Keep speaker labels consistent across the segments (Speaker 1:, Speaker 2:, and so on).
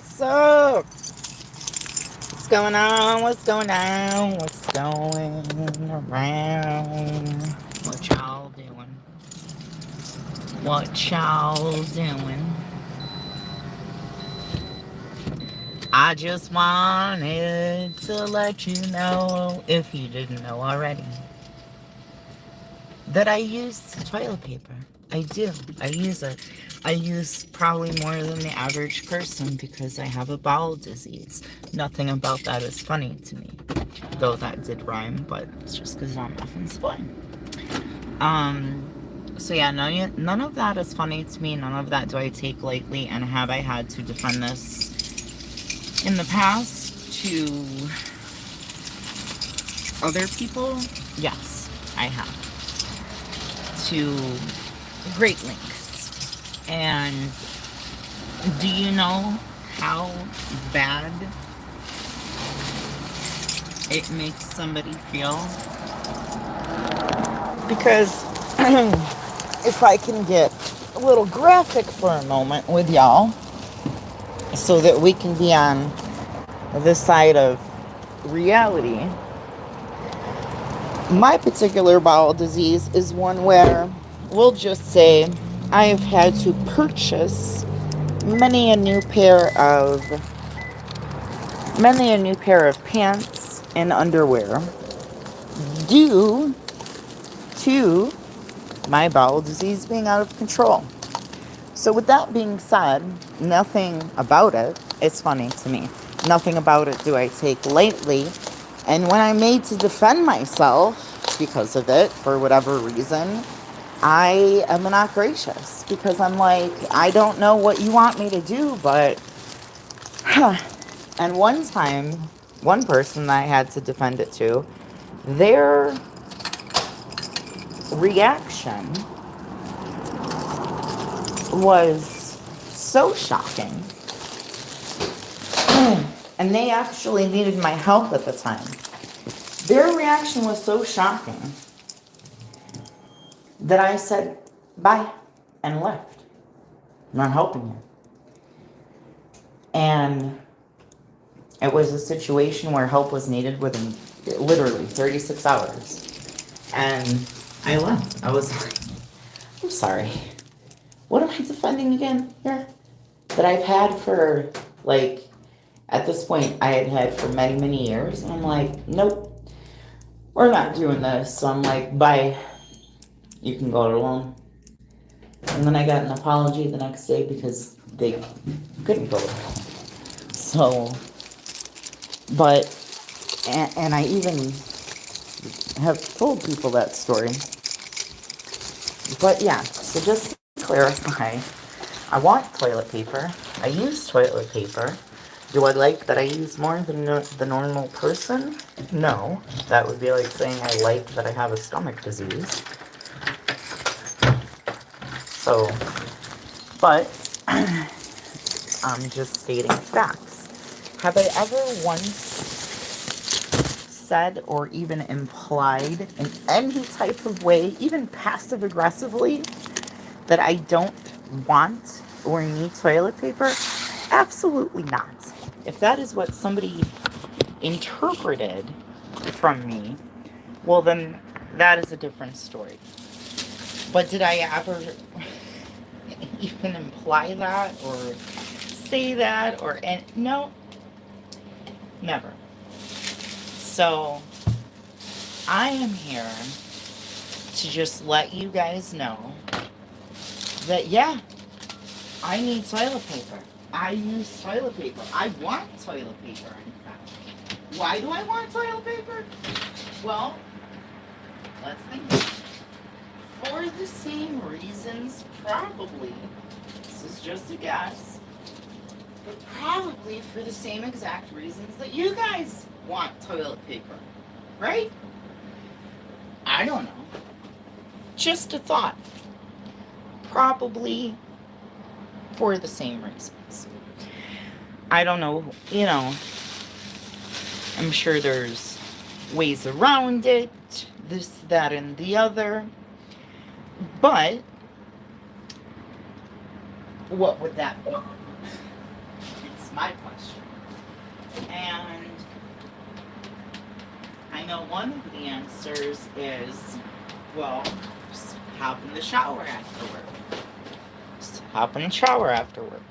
Speaker 1: What's up? What's going on? What's going on? What's going around? What y'all doing? What y'all doing? I just wanted to let you know, if you didn't know already, that I use toilet paper. I do. I use it. I use probably more than the average person because I have a bowel disease. Nothing about that is funny to me. Though that did rhyme, but it's just because I'm effing spine. So yeah, none of that is funny to me. None of that do I take lightly. And have I had to defend this in the past to other people? Yes, I have. To great lengths. And do you know how bad it makes somebody feel? Because if I can get a little graphic for a moment with y'all so that we can be on this side of reality, my particular bowel disease is one where we'll just say I have had to purchase many a new pair of pants and underwear due to my bowel disease being out of control. So with that being said, nothing about it is funny to me. Nothing about it do I take lightly. And when I'm made to defend myself because of it, for whatever reason, I am not gracious. Because I'm like, I don't know what you want me to do, but... And one time, one person that I had to defend it to, their reaction was so shocking. And they actually needed my help at the time. Their reaction was so shocking that I said, bye, and left. I'm not helping you. And it was a situation where help was needed within literally 36 hours. And I left. I was like, I'm sorry. What am I defending again here? That I've had for, like, at this point, I had for many, many years. And I'm like, nope, we're not doing this. So I'm like, bye. You can go it alone. And then I got an apology the next day because they couldn't go it alone. So, but, and I even have told people that story. But yeah, so just to clarify, I want toilet paper. I use toilet paper. Do I like that I use more than the normal person? No. That would be like saying I like that I have a stomach disease. So, but I'm just stating facts. Have I ever once said or even implied in any type of way, even passive aggressively, that I don't want or need toilet paper? Absolutely not. If that is what somebody interpreted from me, well, then that is a different story. But did I ever even imply that or say that or no, never. So I am here to just let you guys know that yeah, I need toilet paper. I use toilet paper. I want toilet paper, in fact. Why do I want toilet paper? Well, let's think. For the same reasons, probably. This is just a guess. But probably for the same exact reasons that you guys want toilet paper. Right? I don't know. Just a thought. Probably for the same reasons. I don't know, I'm sure there's ways around it, this, that, and the other. But what would that be? my question. And I know one of the answers is, well, just hop in the shower afterward. Just hop in the shower afterward.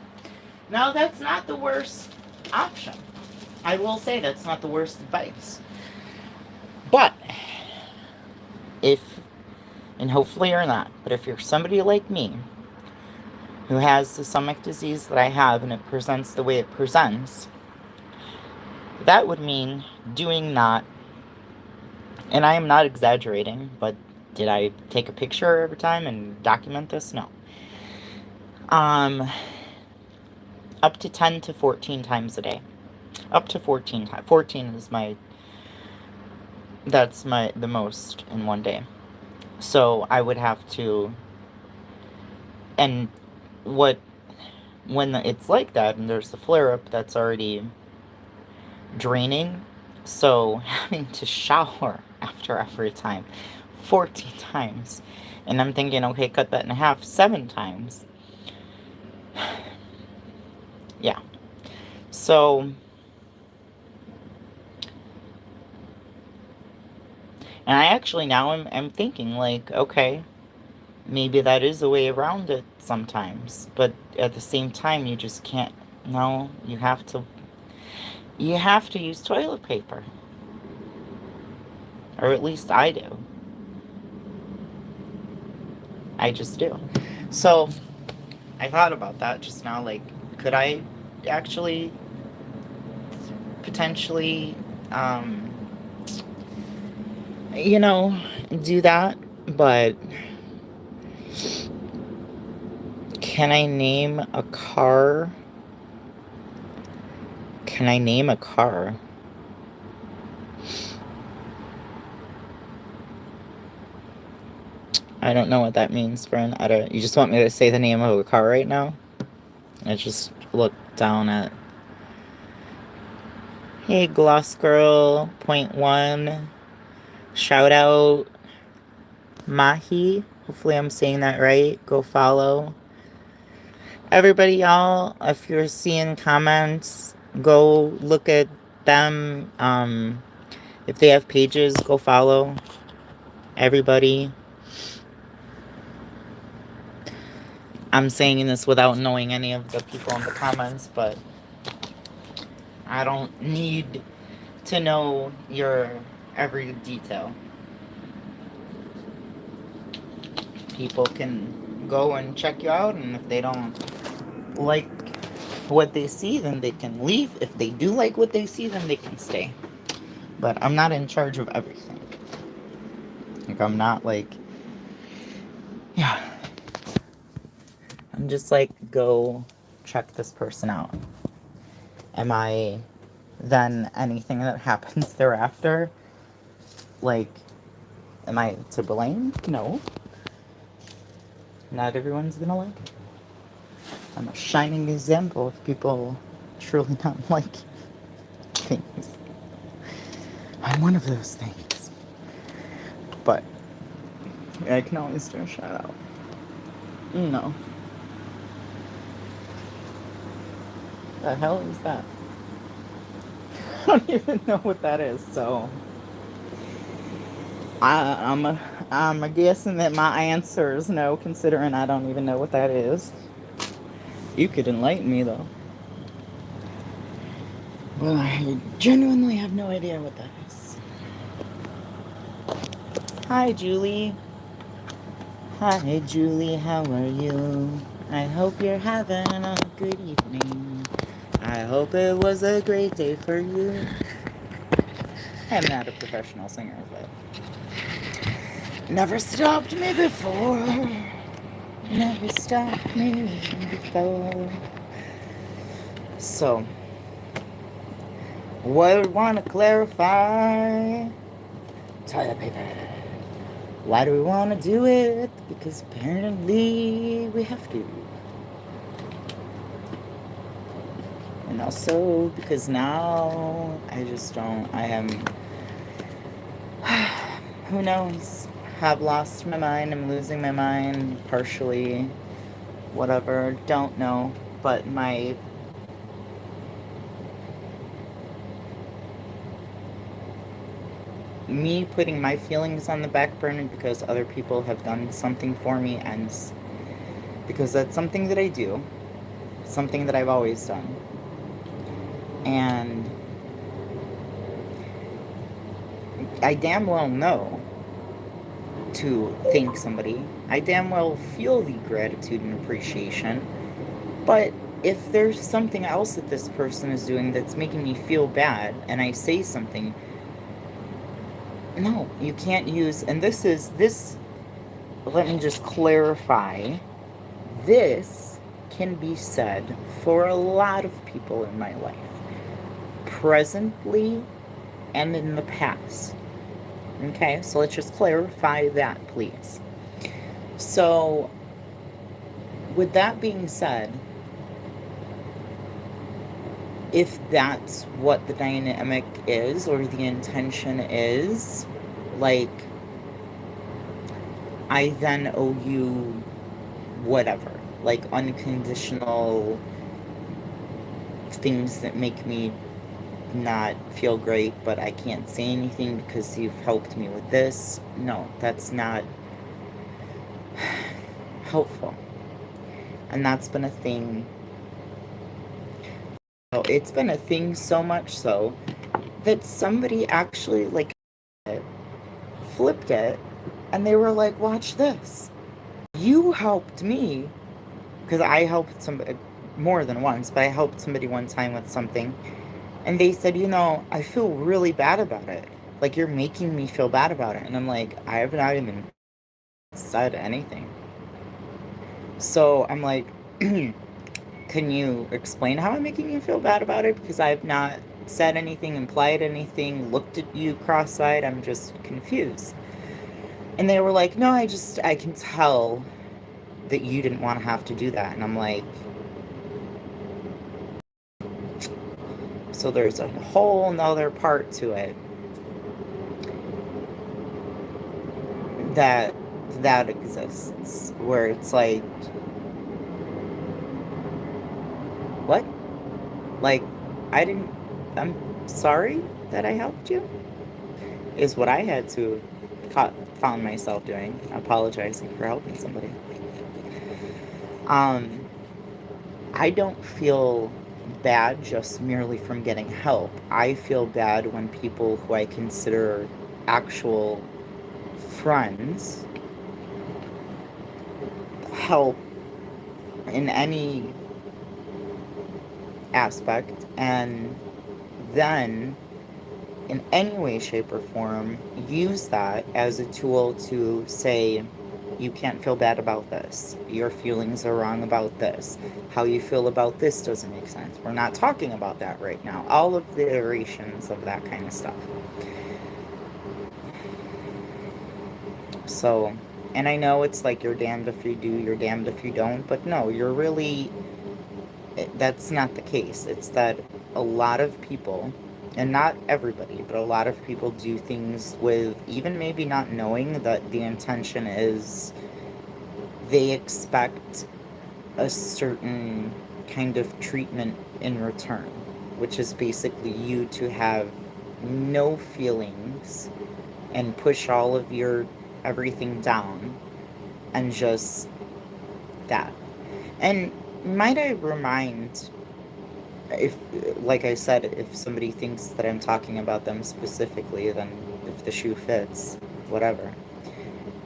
Speaker 1: Now, that's not the worst option. I will say that's not the worst advice. But, if, and hopefully you're not, but if you're somebody like me, who has the stomach disease that I have and it presents the way it presents, that would mean doing not, and I am not exaggerating, but did I take a picture every time and document this? No. Up to 10 to 14 times a day. Up to 14 times. 14 is the most in one day. So I would have to, and when it's like that and there's the flare-up, that's already draining. So having to shower after every time 14 times, and I'm thinking, okay, cut that in half 7 times. Yeah. So, and I actually now I'm thinking, like, okay, maybe that is a way around it sometimes, but at the same time you just can't. No, you have to use toilet paper, or at least I do. I just do. So I thought about that just now, like, could I actually potentially do that? But can I name a car? Can I name a car? I don't know what that means, friend. You just want me to say the name of a car right now? I just look down at... Hey, Gloss Girl, .1. Shout out Mahi. Hopefully I'm saying that right. Go follow. Everybody, y'all, if you're seeing comments, go look at them. If they have pages, go follow. Everybody. I'm saying this without knowing any of the people in the comments, but I don't need to know your every detail. People can go and check you out, and if they don't like what they see, then they can leave. If they do like what they see, then they can stay. But I'm not in charge of everything. Like, I'm not like... Yeah. I'm just like, go check this person out. Am I then anything that happens thereafter? Like, am I to blame? No. Not everyone's gonna like it. I'm a shining example of people truly not liking things. I'm one of those things. But I can always do a shout out. No. The hell is that? I don't even know what that is, so I'm guessing that my answer is no, considering I don't even know what that is. You could enlighten me, though. But I genuinely have no idea what that is. Hi, Julie. Hi, Julie, how are you? I hope you're having a good evening. I hope it was a great day for you. I'm not a professional singer, but never stopped me before. Never stopped me before. So, what I want to clarify, toilet paper. Why do we want to do it? Because apparently we have to. And also because now I just don't, I am, who knows, have lost my mind, I'm losing my mind partially, whatever, don't know, but my me putting my feelings on the back burner because other people have done something for me ends. Because that's something that I do, something that I've always done. And I damn well know to thank somebody. I damn well feel the gratitude and appreciation. But if there's something else that this person is doing that's making me feel bad and I say something, no, you can't use, and this, let me just clarify, this can be said for a lot of people in my life, presently and in the past. Okay, so let's just clarify that, please. So, with that being said, if that's what the dynamic is or the intention is, like, I then owe you whatever, like unconditional things that make me not feel great, but I can't say anything because you've helped me with this. No, that's not helpful. And that's been a thing. So it's been a thing so much so that somebody actually like flipped it and they were like, watch this. You helped me, because I helped somebody more than once, but I helped somebody one time with something. And they said, I feel really bad about it. Like, you're making me feel bad about it. And I'm like, I have not even said anything. So I'm like, can you explain how I'm making you feel bad about it? Because I have not said anything, implied anything, looked at you cross-eyed. I'm just confused. And they were like, no, I can tell that you didn't want to have to do that. And I'm like, so there's a whole nother part to it that exists, where it's like, what? Like, I'm sorry that I helped you? Is what I had to found myself doing, apologizing for helping somebody. I don't feel bad just merely from getting help. I feel bad when people who I consider actual friends help in any aspect, and then in any way, shape, or form use that as a tool to say, you can't feel bad about this. Your feelings are wrong about this. How you feel about this doesn't make sense. We're not talking about that right now. All of the iterations of that kind of stuff. So, and I know it's like you're damned if you do, you're damned if you don't, but no, that's not the case. It's that a lot of people, and not everybody, but a lot of people do things with even maybe not knowing that the intention is they expect a certain kind of treatment in return, which is basically you to have no feelings and push all of your everything down and just that. And might I remind, if, like I said, if somebody thinks that I'm talking about them specifically, then if the shoe fits, whatever.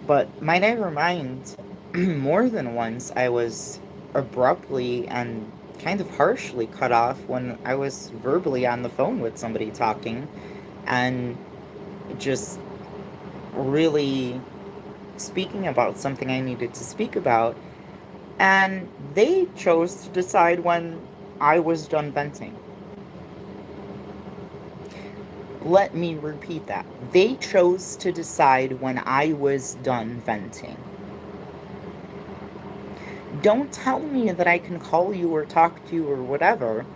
Speaker 1: But might I remind, more than once I was abruptly and kind of harshly cut off when I was verbally on the phone with somebody talking and just really speaking about something I needed to speak about, and they chose to decide when I was done venting. Let me repeat that. They chose to decide when I was done venting. Don't tell me that I can call you or talk to you or whatever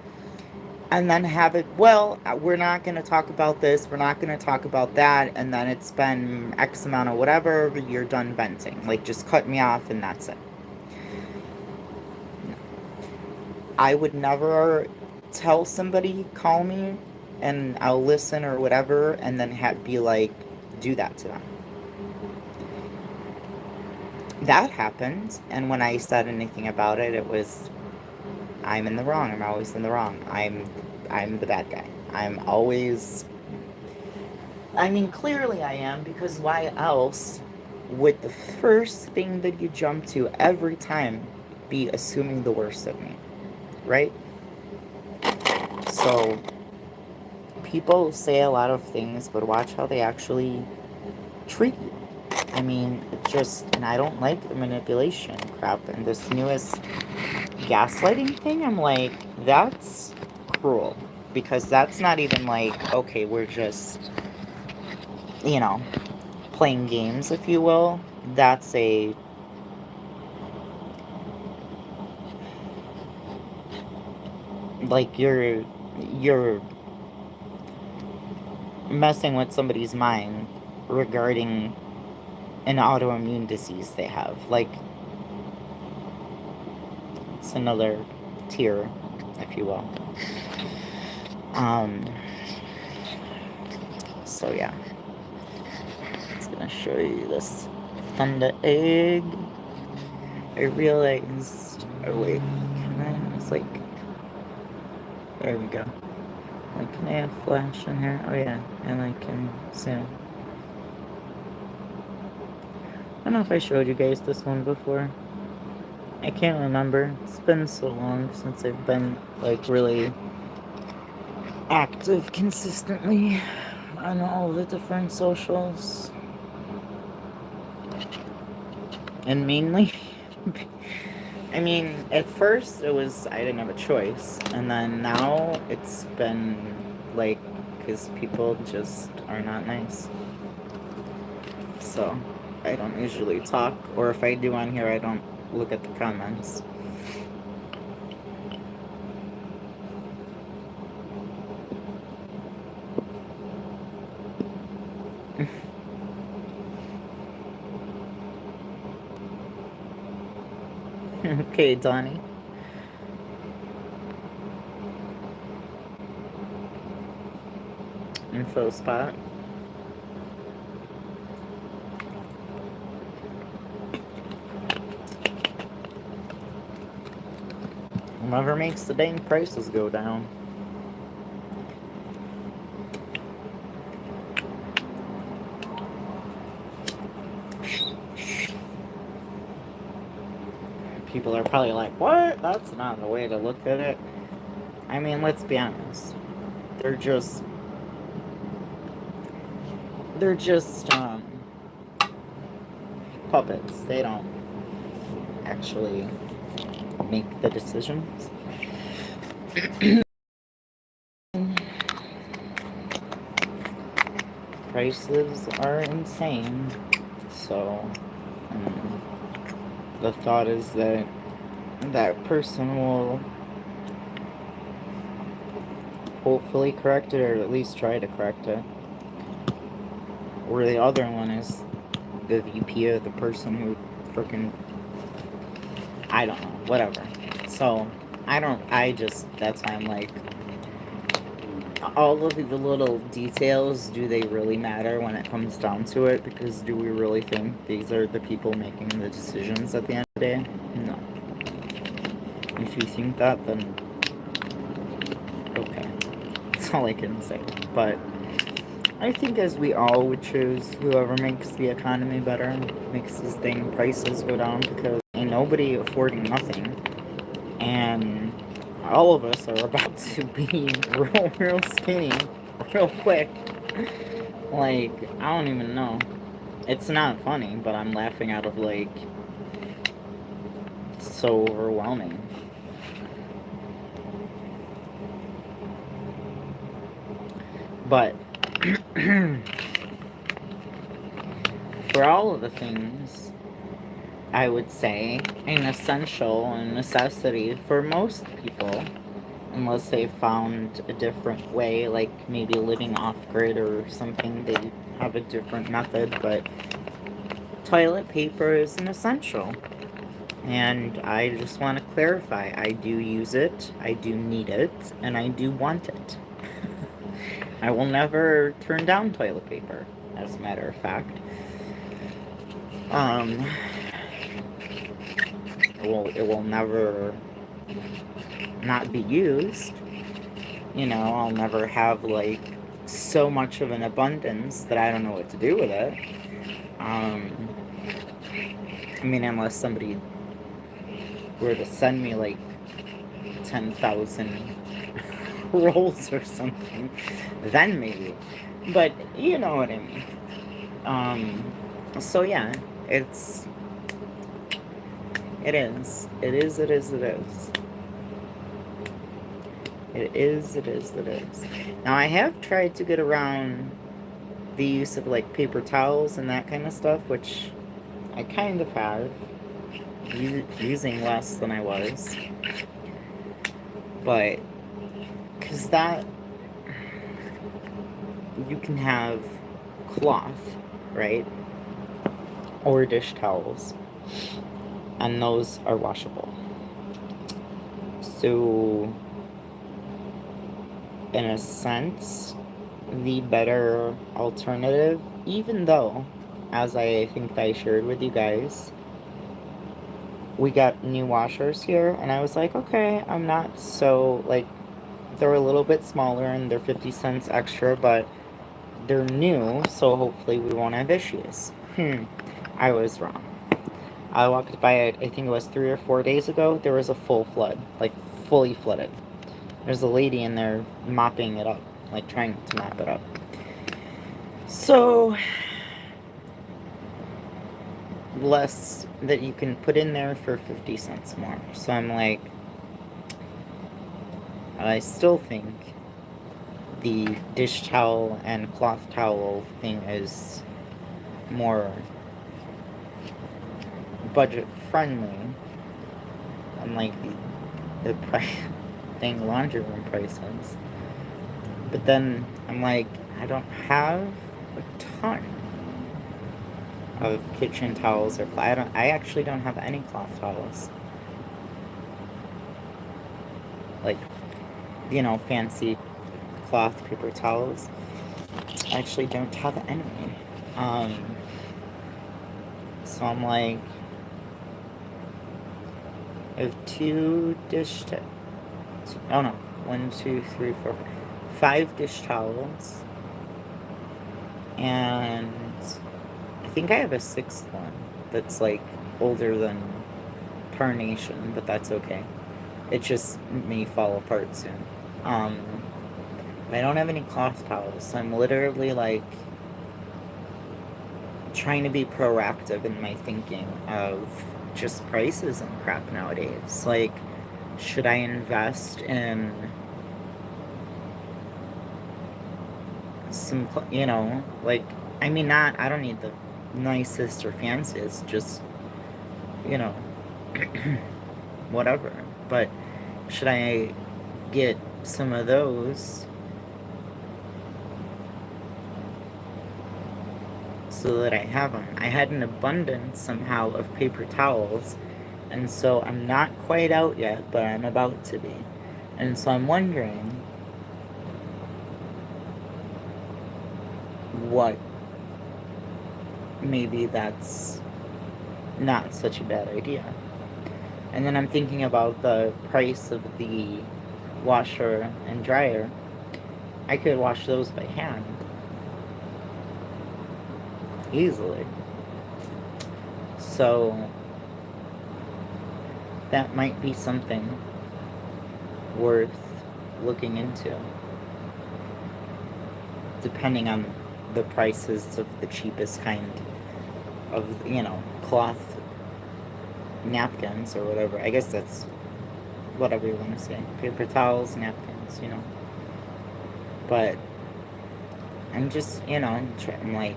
Speaker 1: and then have it, well, we're not going to talk about this, we're not going to talk about that, and then it's been X amount of whatever, you're done venting. Like, just cut me off and that's it. I would never tell somebody, call me, and I'll listen or whatever, and then be like, do that to them. That happened, and when I said anything about it, it was, I'm in the wrong. I'm always in the wrong. I'm the bad guy. I'm always... I mean, clearly I am, because why else would the first thing that you jump to every time be assuming the worst of me, right? So, people say a lot of things, but watch how they actually treat you. I mean, it just... And I don't like the manipulation crap. And this newest gaslighting thing, I'm like, that's cruel. Because that's not even like, okay, we're just, you know, playing games, if you will. That's a... like, you're messing with somebody's mind regarding an autoimmune disease they have. Like, it's another tier, if you will. So yeah, it's gonna show you this thunder egg. I realized, oh wait, can I, it's like, there we go. Like, can I have flash in here? Oh yeah, and I can zoom. I don't know if I showed you guys this one before. I can't remember. It's been so long since I've been, like, really active consistently on all the different socials. And mainly, I mean, at first it was, I didn't have a choice. And then now it's been, like, because people just are not nice. So, I don't usually talk. Or if I do on here, I don't look at the comments. Okay, Donnie. Info spot. Whoever makes the dang prices go down. People are probably like, what? That's not the way to look at it. I mean, let's be honest. They're just puppets. They don't actually make the decisions. Prices are insane. So, the thought is that that person will hopefully correct it, or at least try to correct it. Or the other one is the VP or the person who freaking, I don't know, whatever. So, that's why I'm like, all of the little details, do they really matter when it comes down to it? Because do we really think these are the people making the decisions at the end of the day? No. If you think that, then okay. That's all I can say. But I think as we all would choose, whoever makes the economy better, makes these dang prices go down, because ain't nobody affording nothing. And all of us are about to be real skinny, real quick. Like, I don't even know. It's not funny, but I'm laughing out of, like, it's so overwhelming. But for all of the things, I would say an essential and necessity for most people, unless they found a different way, like maybe living off-grid or something, they have a different method, but toilet paper is an essential. And I just want to clarify, I do use it, I do need it, and I do want it. I will never turn down toilet paper, as a matter of fact. It will never not be used. You know, I'll never have, like, so much of an abundance that I don't know what to do with it. I mean, unless somebody were to send me, like, 10,000 rolls or something, then maybe. But you know what I mean. So yeah, it is. It is. It is. It is. Now, I have tried to get around the use of, like, paper towels and that kind of stuff, which I kind of have, using less than I was. But, because that, you can have cloth, right? Or dish towels. And those are washable. So, in a sense, the better alternative, even though, as I think I shared with you guys, we got new washers here, and I was like, okay, I'm not so, like, they're a little bit smaller and they're 50 cents extra, but they're new, so hopefully we won't have issues. I was wrong. I walked by it, I think it was 3 or 4 days ago, there was a full flood, like, fully flooded. There's a lady in there mopping it up, like, trying to mop it up. So, less that you can put in there for 50 cents more. So I'm like, I still think the dish towel and cloth towel thing is more budget friendly, unlike the price dang laundry room prices. But then I'm like, I don't have a ton of kitchen towels or I actually don't have any cloth towels. Like, you know, fancy cloth paper towels. I actually don't have any. So I'm like, I have 2 dish oh no, 1, 2, 3, 4, 5 dish towels, and I think I have a 6th one that's, like, older than Tarnation, but that's okay. It just may fall apart soon. I don't have any cloth towels, so I'm literally, like, trying to be proactive in my thinking of just prices and crap nowadays. Like, should I invest in some, you know, like, I mean, I don't need the nicest or fanciest, just, you know, whatever. But should I get some of those so that I have them? I had an abundance somehow of paper towels, and so I'm not quite out yet, but I'm about to be. And so I'm wondering what, maybe that's not such a bad idea. And then I'm thinking about the price of the washer and dryer. I could wash those by hand easily. So that might be something worth looking into, depending on the prices of the cheapest kind of, you know, cloth napkins or whatever. I guess that's whatever you want to say. Paper towels, napkins, you know. But I'm just, you know, I'm like,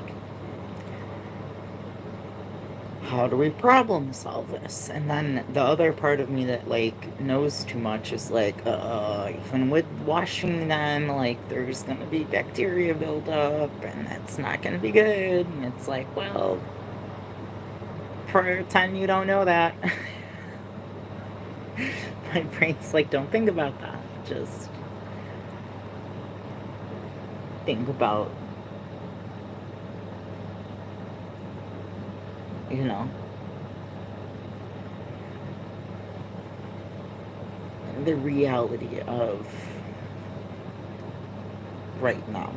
Speaker 1: how do we problem solve this? And then the other part of me that, like, knows too much is like, even with washing them, like, there's gonna be bacteria buildup, and that's not gonna be good. And it's like, well, pretend you don't know that. My brain's like, don't think about that. Just think about you know, the reality of right now.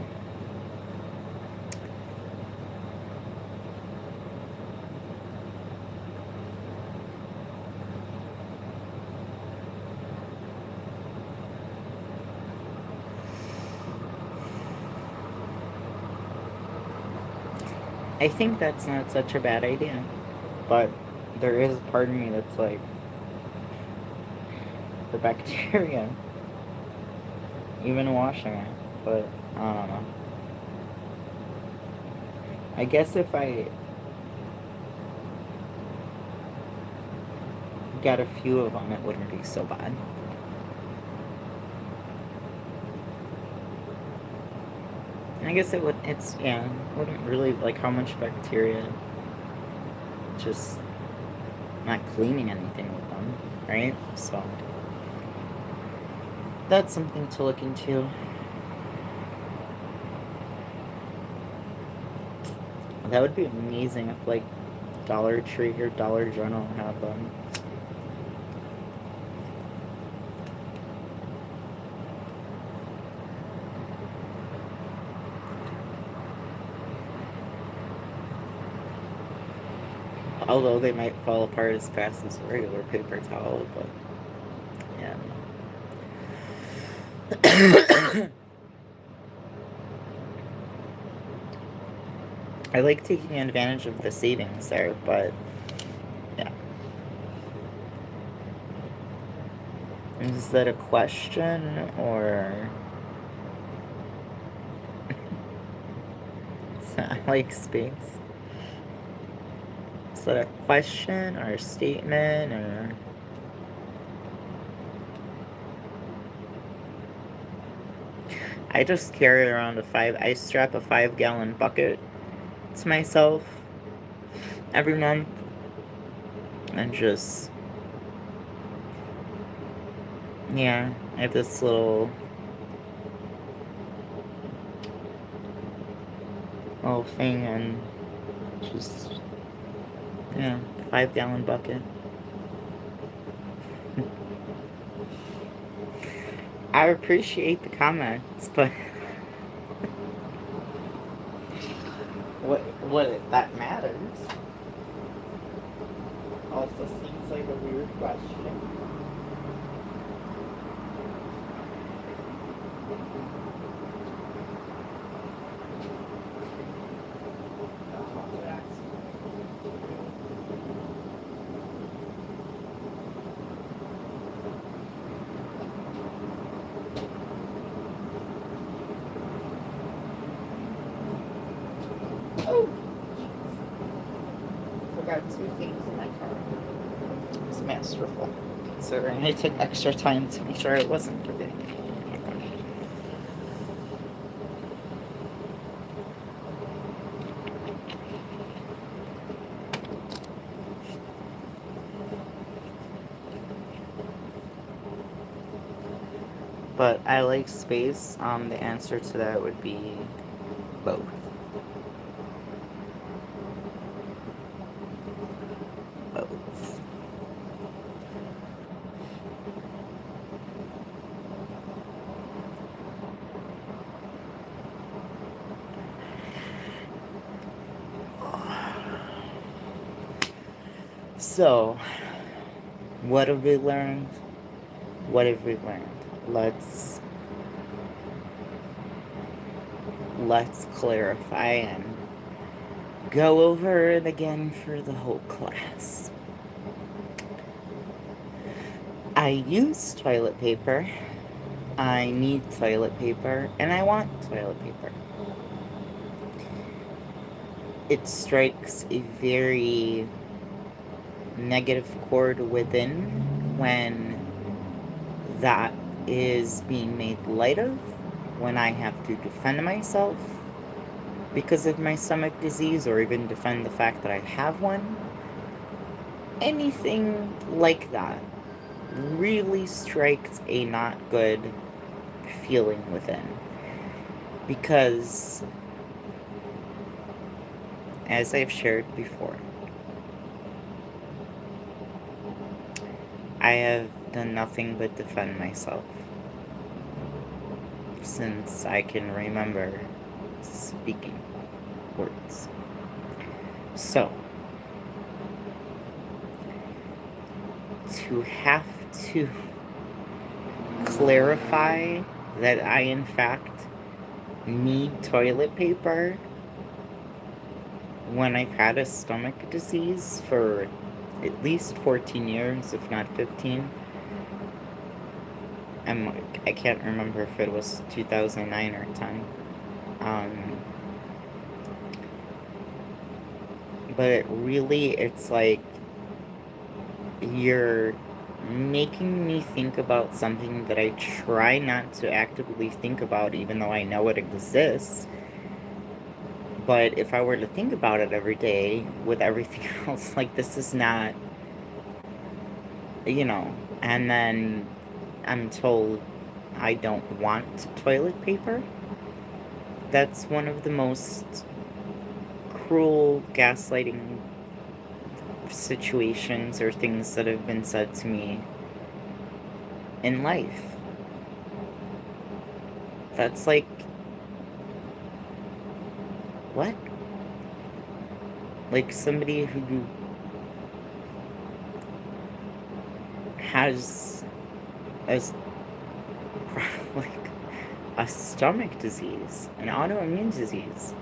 Speaker 1: I think that's not such a bad idea, but there is a part of me that's like, the bacteria, even washing it, but I don't know. I guess if I got a few of them, it wouldn't be so bad. I guess it would, wouldn't really, like, how much bacteria, just not cleaning anything with them, right? So, that's something to look into. That would be amazing if, like, Dollar Tree or Dollar General had them. Although they might fall apart as fast as regular paper towel, but yeah. I like taking advantage of the savings there, but yeah. Is that a question, or I like space? Is that a question or a statement, or I just carry around I strap a 5-gallon bucket to myself every month and just, yeah, I have this little thing, and just, yeah, 5-gallon bucket. I appreciate the comments, but what that matters also seems like a weird question. Oh, forgot 2 things in my car. It's masterful, considering I took extra time to make sure I wasn't forgetting. But I like space. The answer to that would be both. Both. So, what have we learned? What have we learned? Let's clarify and go over it again for the whole class. I use toilet paper, I need toilet paper, and I want toilet paper. It strikes a very negative chord within when that is being made light of, when I have to defend myself because of my stomach disease, or even defend the fact that I have one. Anything like that really strikes a not good feeling within. Because, as I've shared before, I have done nothing but defend myself since I can remember speaking words. So, to have to clarify that I, in fact, need toilet paper when I've had a stomach disease for at least 14 years, if not 15. I can't remember if it was 2009 or 10. But it's like you're making me think about something that I try not to actively think about, even though I know it exists. But if I were to think about it every day with everything else, like, this is not, and then I'm told I don't want toilet paper. That's one of the most cruel gaslighting situations or things that have been said to me in life. That's like, what? Like somebody who has like a stomach disease, an autoimmune disease.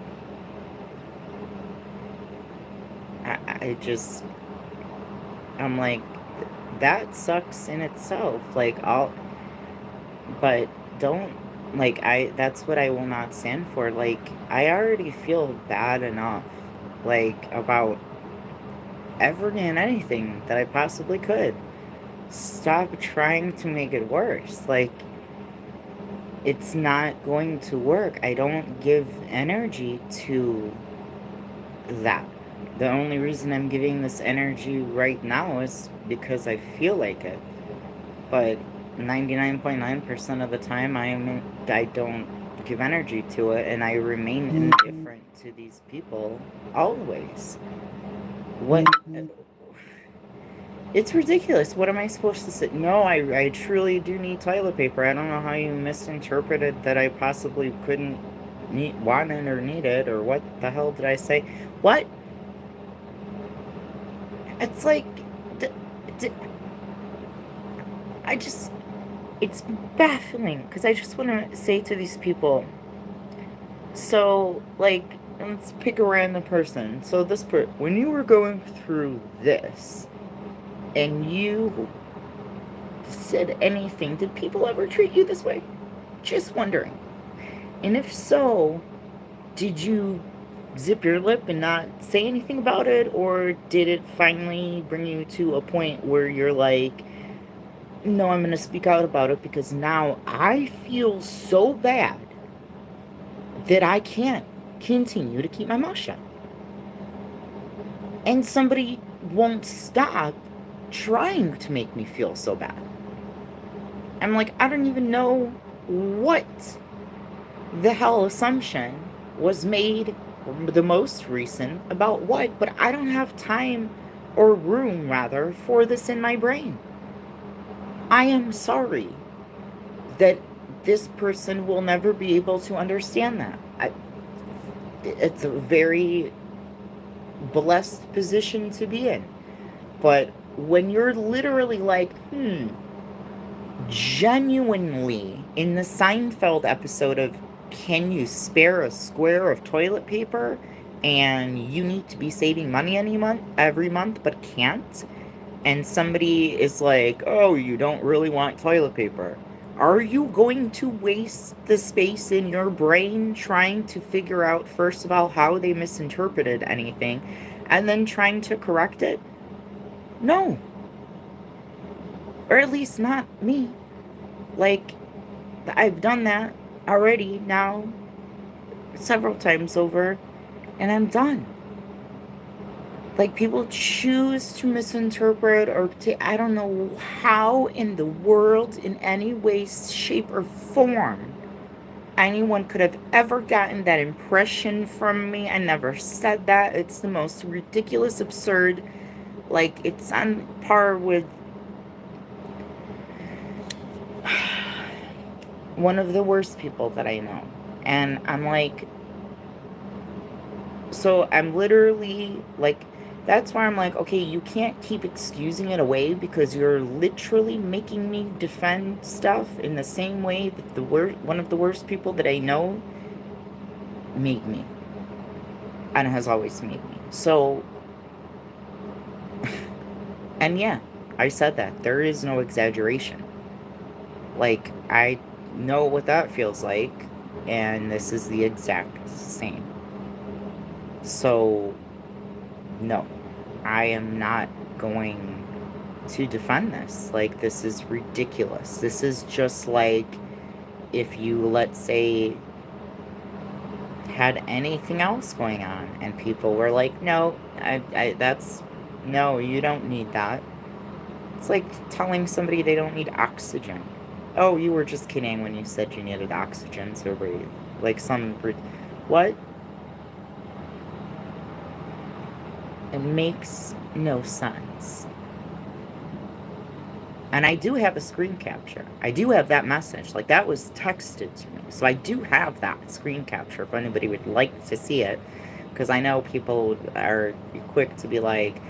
Speaker 1: I'm like, that sucks in itself. Like, but don't, like, that's what I will not stand for. Like, I already feel bad enough, like, about everything and anything that I possibly could. Stop trying to make it worse. Like, it's not going to work. I don't give energy to that. The only reason I'm giving this energy right now is because I feel like it. But 99.9% of the time, I don't give energy to it, and I remain indifferent to these people always. What? It's ridiculous. What am I supposed to say? No, I truly do need toilet paper. I don't know how you misinterpreted that I possibly couldn't want it or need it, or what the hell did I say? What? It's like, it's baffling, because I just want to say to these people, so, like, let's pick a random person. So when you were going through this, and you said anything, did people ever treat you this way? Just wondering. And if so, did you zip your lip and not say anything about it, or did it finally bring you to a point where you're like, no, I'm going to speak out about it because now I feel so bad that I can't continue to keep my mouth shut? And somebody won't stop trying to make me feel so bad. I'm like, I don't even know what the hell assumption was made, the most recent, about what, but I don't have time, or room rather, for this in my brain. I am sorry that this person will never be able to understand that. It's a very blessed position to be in. But when you're literally like, genuinely, in the Seinfeld episode of Can You Spare a Square of Toilet Paper? And you need to be saving money every month, but can't. And somebody is like, oh, you don't really want toilet paper. Are you going to waste the space in your brain trying to figure out, first of all, how they misinterpreted anything, and then trying to correct it? No. Or at least not me. Like, I've done that already now several times over, and I'm done. Like, people choose to misinterpret, or I don't know how in the world, in any way, shape, or form, anyone could have ever gotten that impression from me. I never said that. It's the most ridiculous, absurd, like, it's on par with One of the worst people that I know. And I'm like, so I'm literally like, that's why I'm like, okay, you can't keep excusing it away because you're literally making me defend stuff in the same way that one of the worst people that I know made me and has always made me. So, and yeah, I said that. There is no exaggeration. Like, I know what that feels like, and this is the exact same. So, no, I am not going to defend this. Like, this is ridiculous. This is just like if you, let's say, had anything else going on and people were like, no, no, you don't need that. It's like telling somebody they don't need oxygen. Oh, you were just kidding when you said you needed oxygen to breathe. Like what? It makes no sense. And I do have a screen capture. I do have that message. Like, that was texted to me. So I do have that screen capture if anybody would like to see it. Because I know people are quick to be like,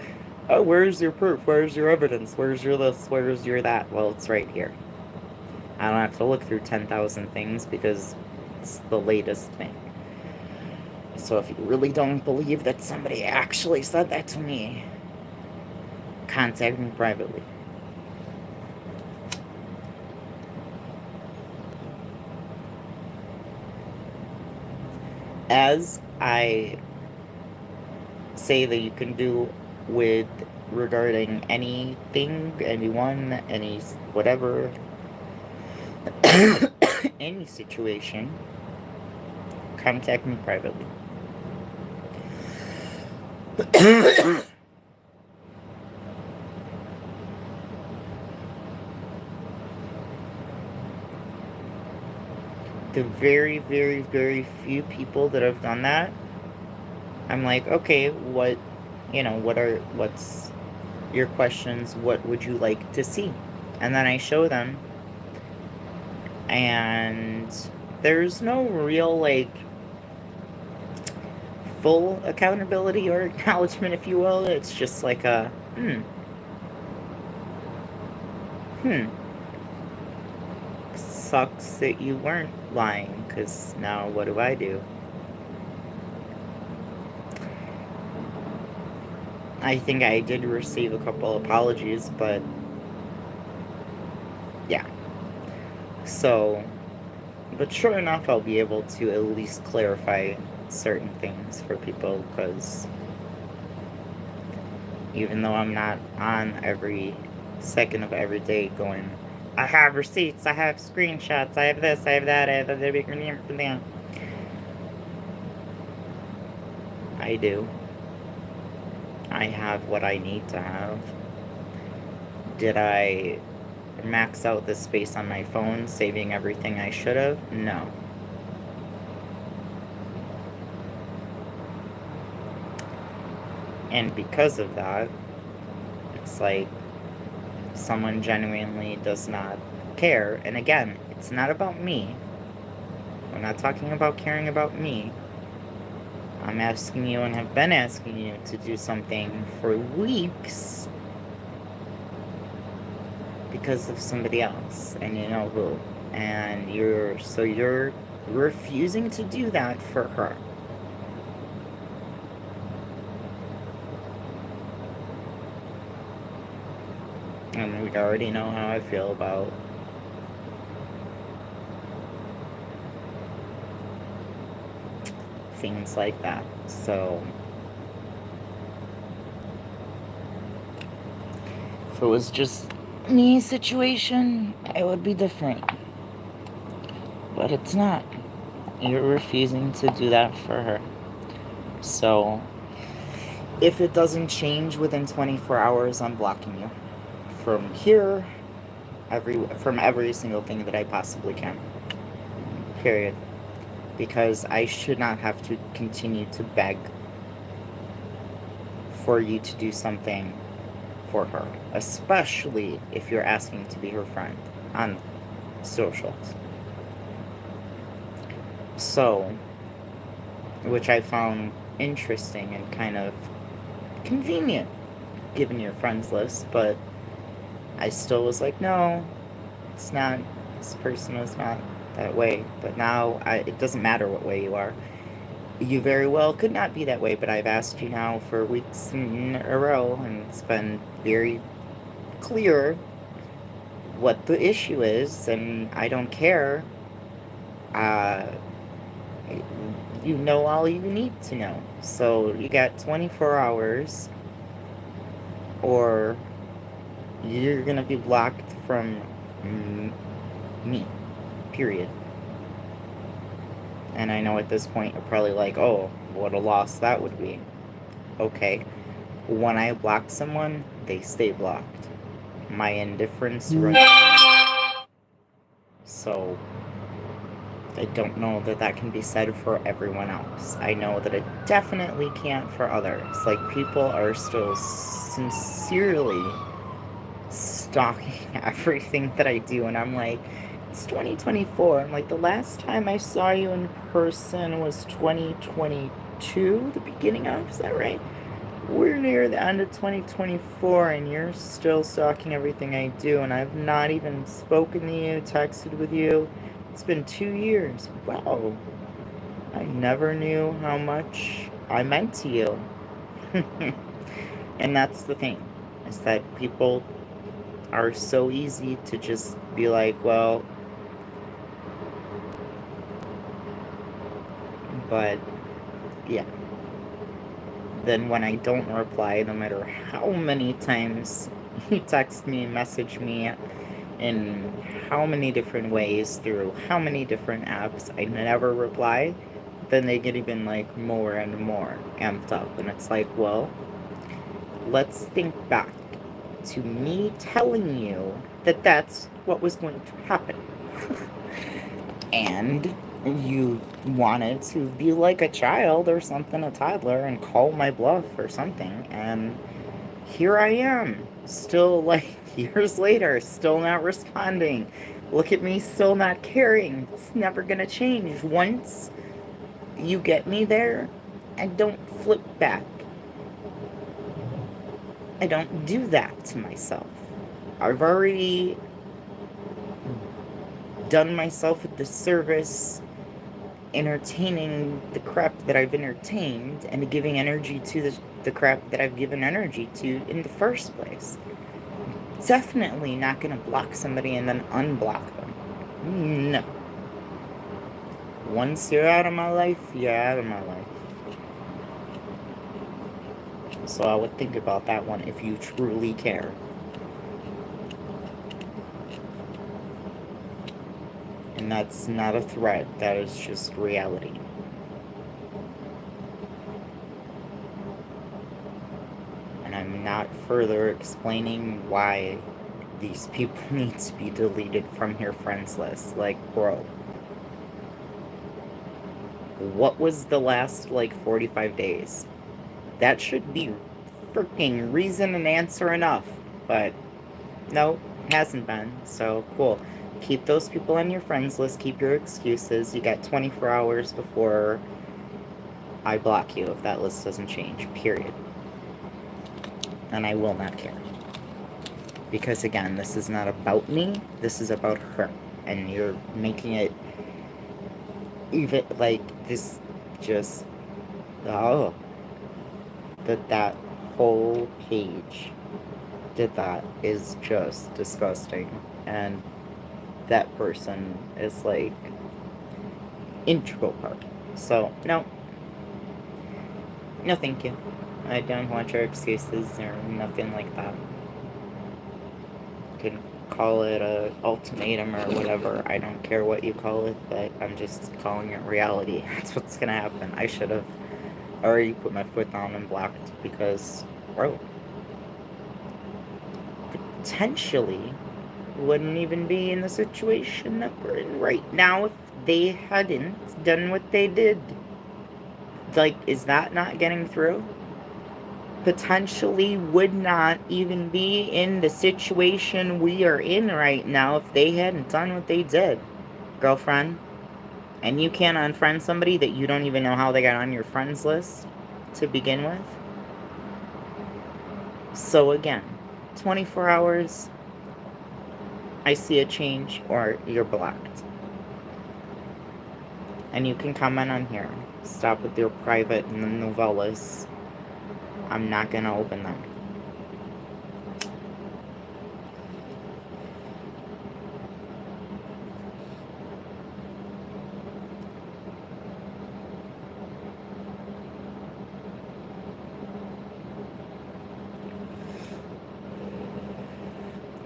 Speaker 1: oh, where's your proof? Where's your evidence? Where's your this? Where's your that? Well, it's right here. I don't have to look through 10,000 things because it's the latest thing. So if you really don't believe that somebody actually said that to me, contact me privately. As I say that you can do with regarding anything, anyone, any whatever, any situation, contact me privately. The very, very, very few people that have done that, I'm like, okay, what's your questions? What would you like to see? And then I show them, and there's no real, like, full accountability or acknowledgement, if you will. It's just like a, sucks that you weren't lying, because now what do I do? I think I did receive a couple apologies, but yeah. So, but sure enough, I'll be able to at least clarify certain things for people, because even though I'm not on every second of every day going, I have receipts, I have screenshots, I have this, I have that, I have that. I do. I have what I need to have. Did I max out the space on my phone, saving everything I should have? No. And because of that, it's like someone genuinely does not care. And again, it's not about me. We're not talking about caring about me. I'm asking you and have been asking you to do something for weeks because of somebody else, and you know who. And you're refusing to do that for her. And we already know how I feel about things like that. So if it was just me situation, it would be different. But it's not. You're refusing to do that for her. So if it doesn't change within 24 hours, I'm blocking you from here, from every single thing that I possibly can. Period. Because I should not have to continue to beg for you to do something for her, especially if you're asking to be her friend on socials. So, which I found interesting and kind of convenient given your friends list, but I still was like, no, it's not, this person is not that way. But now it doesn't matter what way you are. You very well could not be that way, but I've asked you now for weeks in a row, and it's been very clear what the issue is, and I don't care. Uh, you know all you need to know. So you got 24 hours, or you're gonna be blocked from me. Period. And I know at this point you're probably like, oh, what a loss that would be. Okay. When I block someone, they stay blocked. My indifference runs. So I don't know that that can be said for everyone else. I know that it definitely can't for others. Like, people are still sincerely stalking everything that I do, and I'm like, it's 2024. I'm like, the last time I saw you in person was 2022, the beginning of, is that right? We're near the end of 2024, and you're still stalking everything I do, and I've not even spoken to you, texted with you. It's been 2 years. Wow. I never knew how much I meant to you. And that's the thing, is that people are so easy to just be like, well, but yeah. Then when I don't reply, no matter how many times you text me, message me, in how many different ways, through how many different apps, I never reply, then they get even like more and more amped up. And it's like, well, let's think back to me telling you that that's what was going to happen. And you wanted to be like a child or something, a toddler, and call my bluff or something. And here I am, still like years later, still not responding. Look at me, still not caring. It's never gonna change. Once you get me there, I don't flip back. I don't do that to myself. I've already done myself a disservice entertaining the crap that I've entertained and giving energy to the crap that I've given energy to in the first place. Definitely not going to block somebody and then unblock them. No. Once you're out of my life, you're out of my life. So I would think about that one if you truly care. And that's not a threat, that is just reality. And I'm not further explaining why these people need to be deleted from your friends list. Like, bro, what was the last, 45 days? That should be freaking reason and answer enough. But, no, hasn't been. So, cool. Keep those people on your friends list. Keep your excuses. You got 24 hours before I block you if that list doesn't change. Period. And I will not care. Because, again, this is not about me. This is about her. And you're making it even, this just... Oh. That whole page did that is just disgusting. And that person is, integral part. So, no. No, thank you. I don't want your excuses or nothing like that. You can call it a ultimatum or whatever. I don't care what you call it, but I'm just calling it reality. That's what's gonna happen. I should have already put my foot down and blocked because, bro, potentially wouldn't even be in the situation that we're in right now if they hadn't done what they did. Is that not getting through? Potentially would not even be in the situation we are in right now if they hadn't done what they did, girlfriend. And you can't unfriend somebody that you don't even know how they got on your friends list to begin with. So again, 24 hours, I see a change, or you're blocked. And you can comment on here. Stop with your private novellas. I'm not going to open them.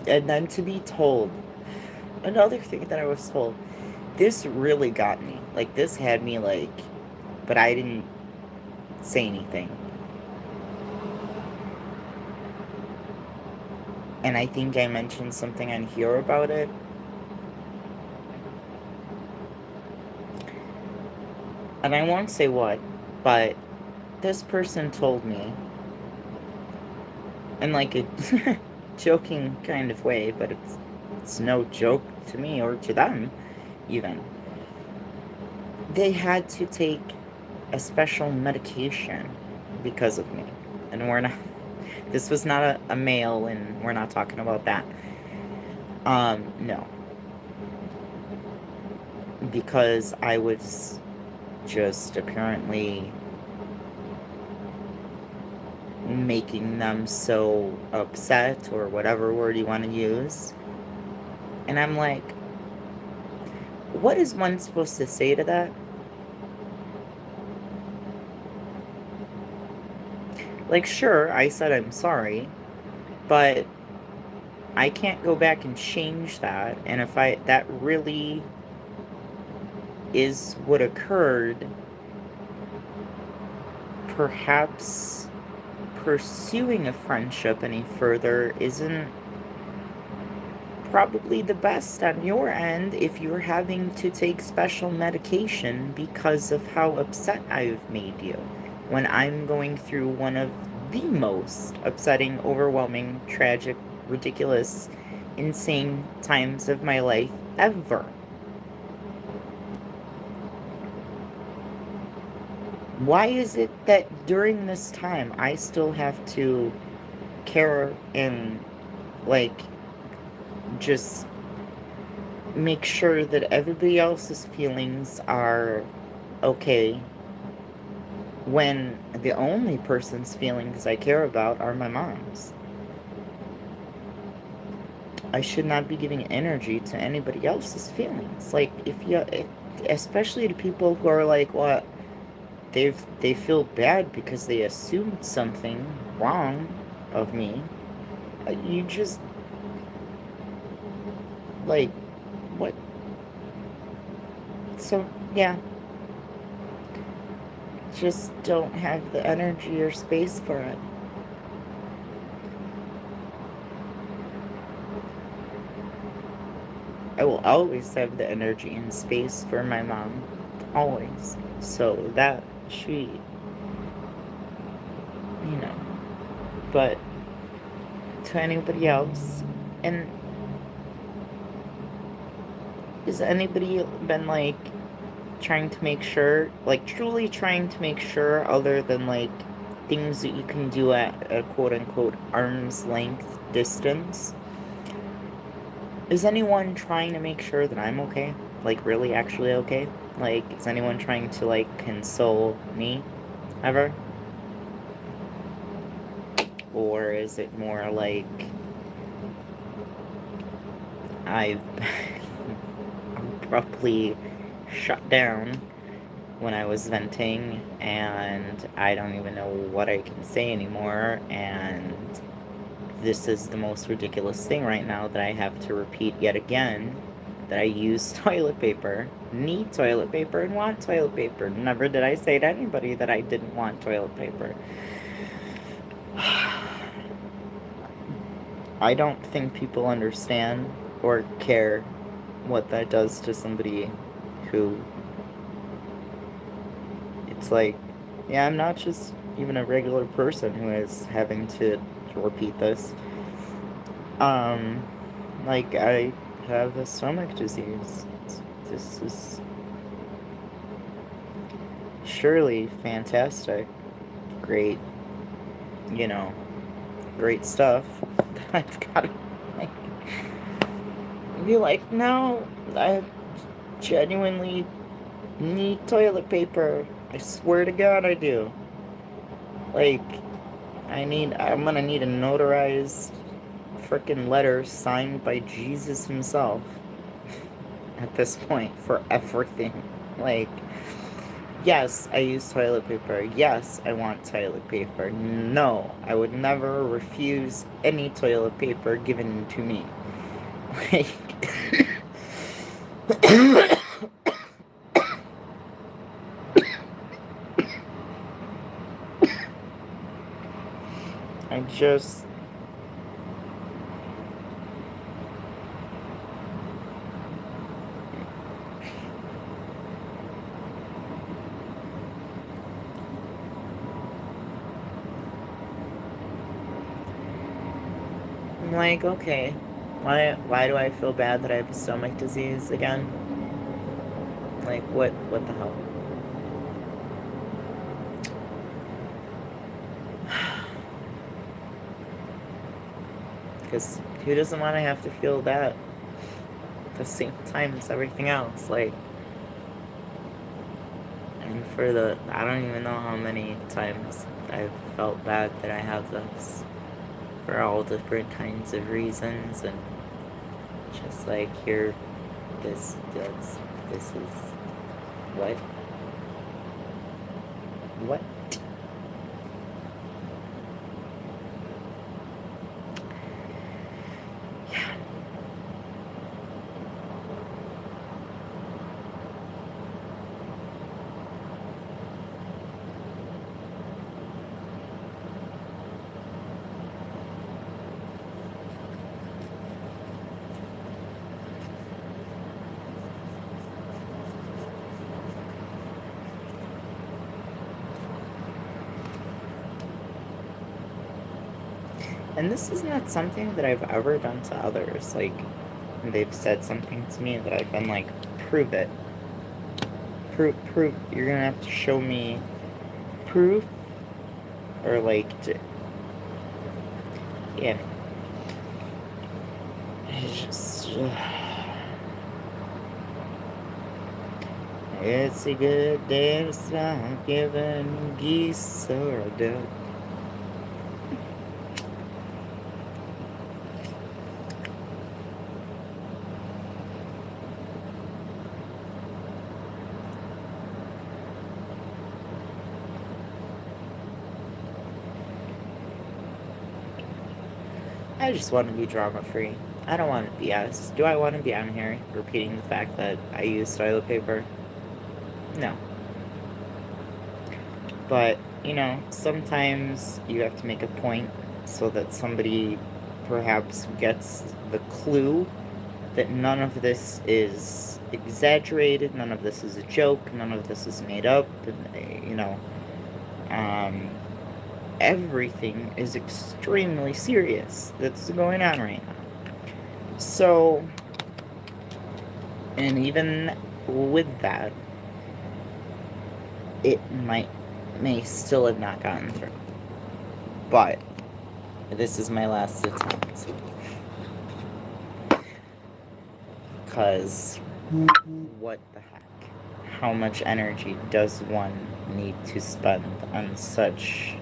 Speaker 1: And then to be told, another thing that I was told, this really got me. Like, this had me, like, but I didn't say anything. And I think I mentioned something on here about it. And I won't say what, but this person told me, in like a joking kind of way, but it's no joke to me or to them, even. They had to take a special medication because of me. And we're not, this was not a male, and we're not talking about that. No. Because I was just apparently making them so upset, or whatever word you want to use. And I'm like, what is one supposed to say to that? Like, sure, I said I'm sorry, but I can't go back and change that. And if that really is what occurred, perhaps pursuing a friendship any further isn't probably the best on your end if you're having to take special medication because of how upset I've made you, when I'm going through one of the most upsetting, overwhelming, tragic, ridiculous, insane times of my life ever. Why is it that during this time I still have to care and, like, just make sure that everybody else's feelings are okay, when the only person's feelings I care about are my mom's? I should not be giving energy to anybody else's feelings. Like, especially to people who are like, what, they feel bad because they assumed something wrong of me. You just, like, what? So, yeah. Just don't have the energy or space for it. I will always have the energy and space for my mom. Always. So that she, you know. But to anybody else, and has anybody been, like, trying to make sure, like, truly trying to make sure, other than, like, things that you can do at a quote-unquote arm's length distance? Is anyone trying to make sure that I'm okay? Like, really actually okay? Like, is anyone trying to, like, console me ever? Or is it more like I've abruptly shut down when I was venting, and I don't even know what I can say anymore, and this is the most ridiculous thing right now that I have to repeat yet again, that I use toilet paper, need toilet paper, and want toilet paper. Never did I say to anybody that I didn't want toilet paper. I don't think people understand or care what that does to somebody who, it's like, yeah, I'm not just even a regular person who is having to repeat this. Like, I have a stomach disease. This is surely fantastic, great, you know, great stuff. I've got to like, be like, no, I genuinely need toilet paper. I swear to God I do. Like, I'm gonna need a notarized frickin' letter signed by Jesus himself at this point for everything. Like, yes, I use toilet paper. Yes, I want toilet paper. No, I would never refuse any toilet paper given to me. Like, I just... I'm like, okay, why do I feel bad that I have stomach disease again? Like, what the hell? Because who doesn't want to have to feel that at the same time as everything else? Like, and I don't even know how many times I've felt bad that I have this for all different kinds of reasons, and just like, here, this is what? What? Yeah. And this is not something that I've ever done to others. Like, they've said something to me that I've been like, prove it. Prove. You're gonna have to show me proof. Or like, yeah. It's just... it's a good day to start giving geese or a duck. I just want to be drama-free. I don't want to BS. Do I want to be on here repeating the fact that I use toilet paper? No. But, you know, sometimes you have to make a point so that somebody perhaps gets the clue that none of this is exaggerated, none of this is a joke, none of this is made up, and, you know, everything is extremely serious that's going on right now. So, and even with that, it may still have not gotten through. But this is my last attempt. Because what the heck? How much energy does one need to spend on such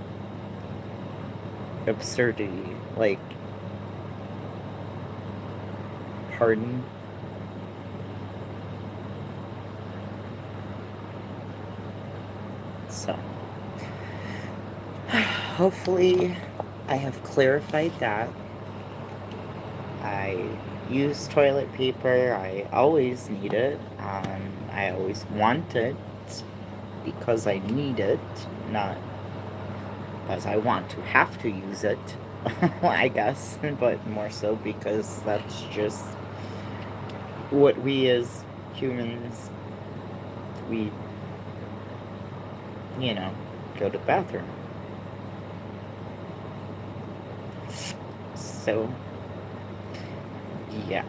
Speaker 1: absurdity? Like, pardon? So, hopefully I have clarified that. I use toilet paper. I always need it. I always want it because I need it, not because I want to have to use it, I guess, but more so because that's just what we as humans, we, you know, go to the bathroom. So, yeah.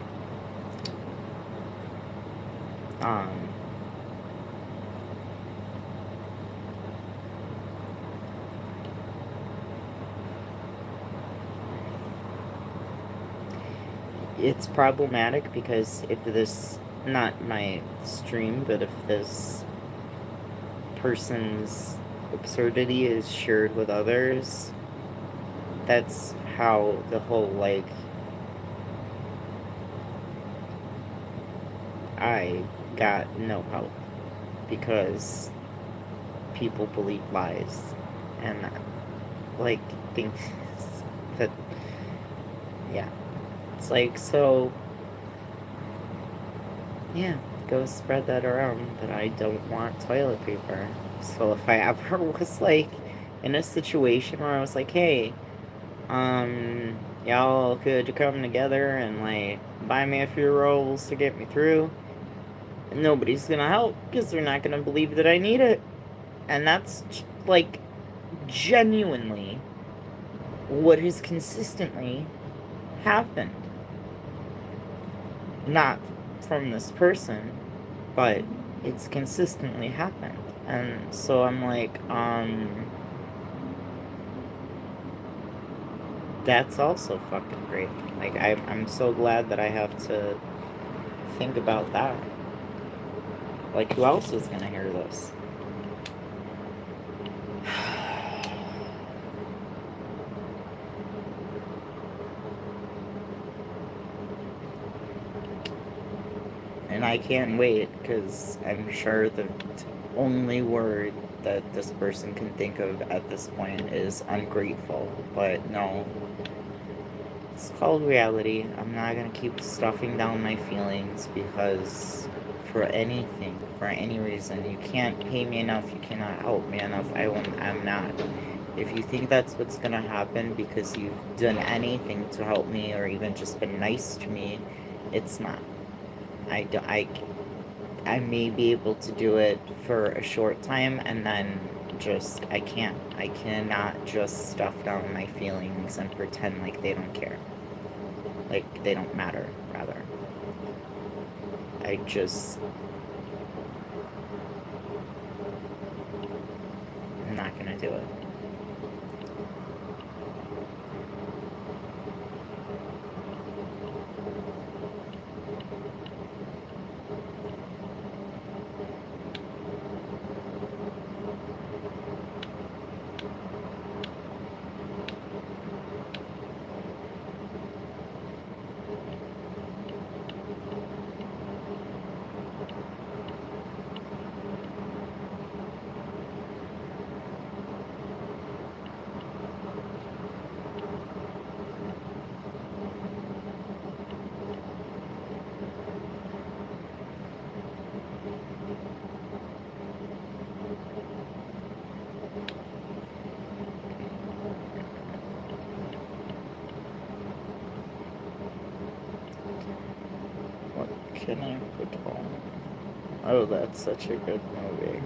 Speaker 1: it's problematic because if this, not my stream, but if this person's absurdity is shared with others, that's how the whole, like, I got no help because people believe lies and, like, things that, yeah. It's like, so, yeah, go spread that around that I don't want toilet paper. So if I ever was, like, in a situation where I was like, hey, y'all could come together and, like, buy me a few rolls to get me through, nobody's gonna help because they're not gonna believe that I need it. And that's, like, genuinely what has consistently happened. Not from this person, but it's consistently happened. And so I'm like, that's also fucking great. Like, I'm so glad that I have to think about that. Like, who else is gonna hear this? And I can't wait, because I'm sure the only word that this person can think of at this point is ungrateful. But no, it's called reality. I'm not gonna keep stuffing down my feelings because for anything, for any reason, you can't pay me enough, you cannot help me enough, I'm not. If you think that's what's gonna happen because you've done anything to help me or even just been nice to me, it's not. I may be able to do it for a short time and then just, I cannot just stuff down my feelings and pretend like they don't care. Like, they don't matter, rather. I'm not gonna do it. What can I put on? Oh, that's such a good movie.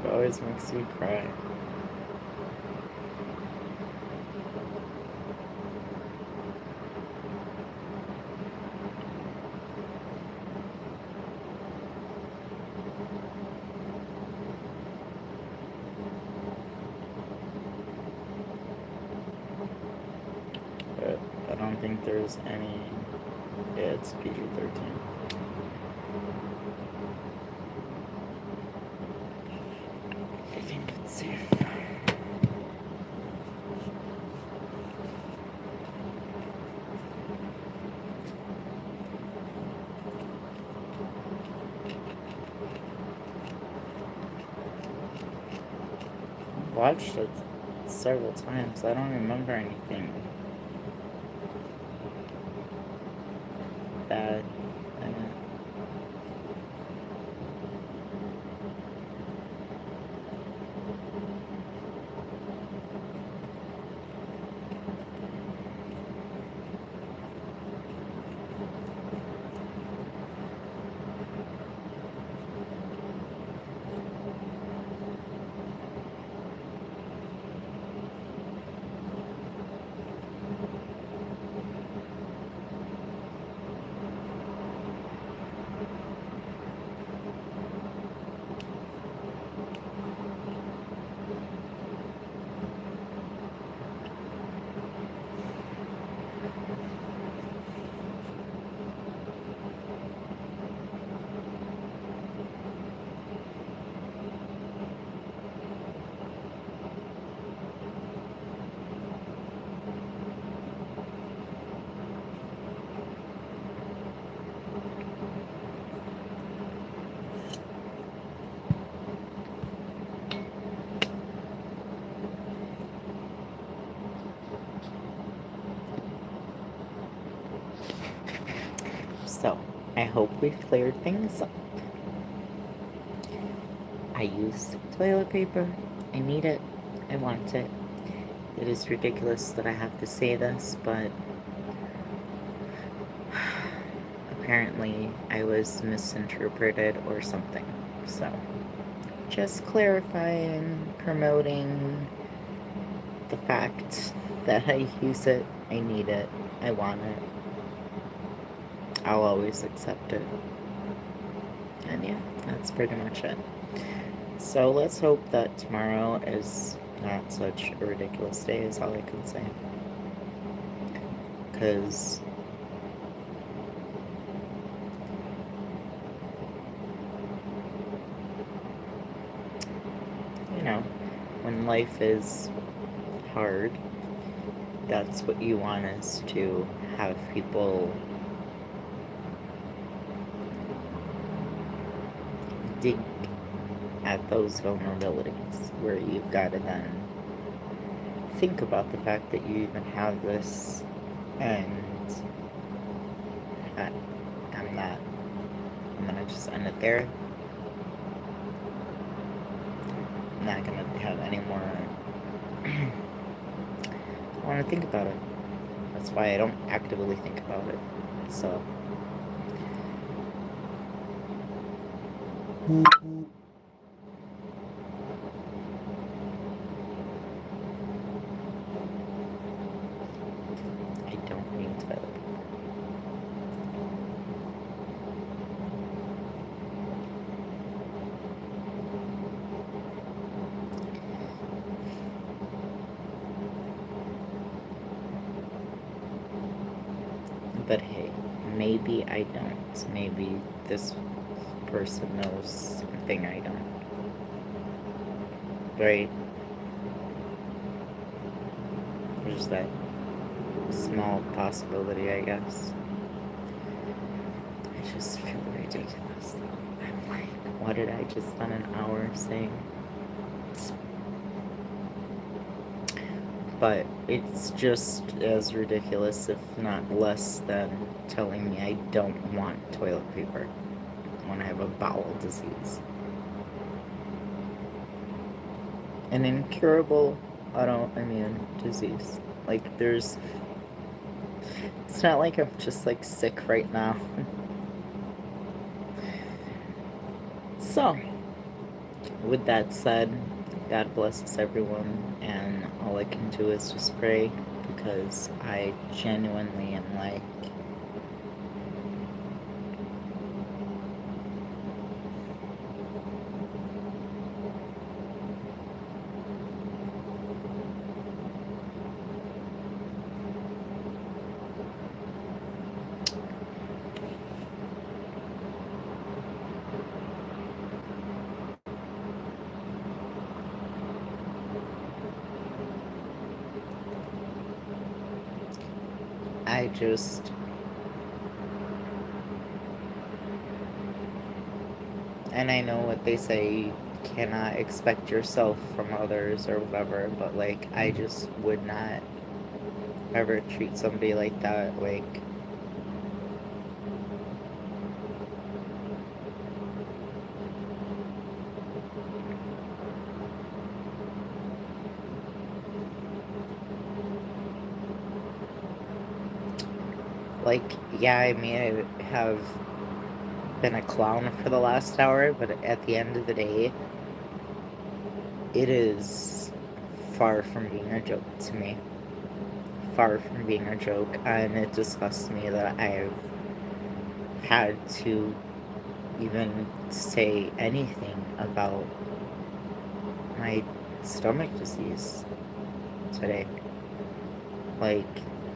Speaker 1: It always makes me cry. But I don't think there's any... Yeah, it's PG-13. I think it's safe. Watched it several times. I don't remember anything bad in it. So, I hope we've cleared things up. I use toilet paper. I need it. I want it. It is ridiculous that I have to say this, but apparently I was misinterpreted or something. So, just clarifying, promoting the fact that I use it, I need it, I want it. I'll always accept it. And yeah, that's pretty much it. So let's hope that tomorrow is not such a ridiculous day, is all I can say. Because you know, when life is hard, that's what you want, is to have people dig at those vulnerabilities, where you've got to then think about the fact that you even have this, and I'm gonna just end it there. I'm not gonna have any more. I want to think about it. That's why I don't actively think about it. So. I don't need toilet paper. But hey, maybe I don't. Maybe this person knows something I don't. Right? There's that small possibility, I guess. I just feel ridiculous though. I'm like, what did I just spend an hour saying? But it's just as ridiculous, if not less, than telling me I don't want toilet paper when I have a bowel disease. An incurable autoimmune disease. Like, it's not like I'm just like sick right now. So, with that said, God blesses everyone, and all I can do is just pray, because I genuinely am I just, and I know what they say, you cannot expect yourself from others or whatever, but like, I just would not ever treat somebody like that. Like, yeah, I may have been a clown for the last hour, but at the end of the day, it is far from being a joke to me. Far from being a joke, and it disgusts me that I've had to even say anything about my stomach disease today. Like,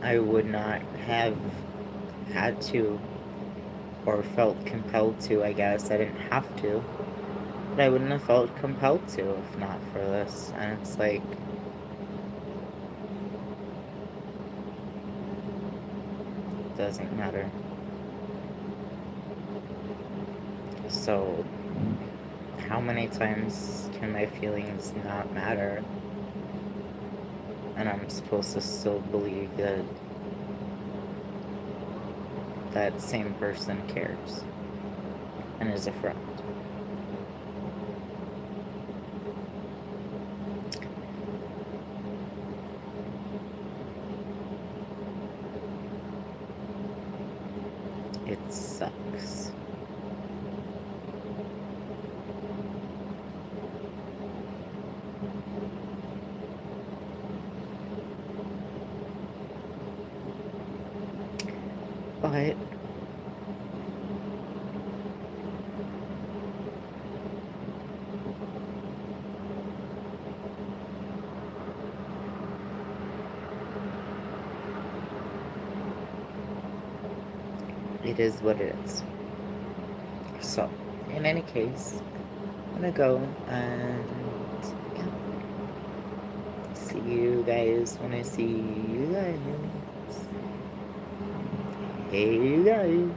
Speaker 1: I would not have had to, or felt compelled to, I guess. I didn't have to, but I wouldn't have felt compelled to if not for this. And it's like, it doesn't matter. So, how many times can my feelings not matter? And I'm supposed to still believe that that same person cares and is a friend. It sucks. But it is what it is. So, in any case, I'm gonna go and yeah, see you guys when I see you guys. Hey, you guys.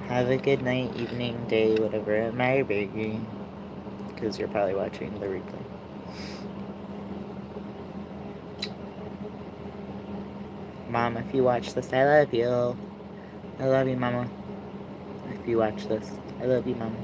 Speaker 1: Have a good night, evening, day, whatever it may be. Because you're probably watching the replay. Mom, if you watch this, I love you. I love you, Mama. If you watch this, I love you, Mama.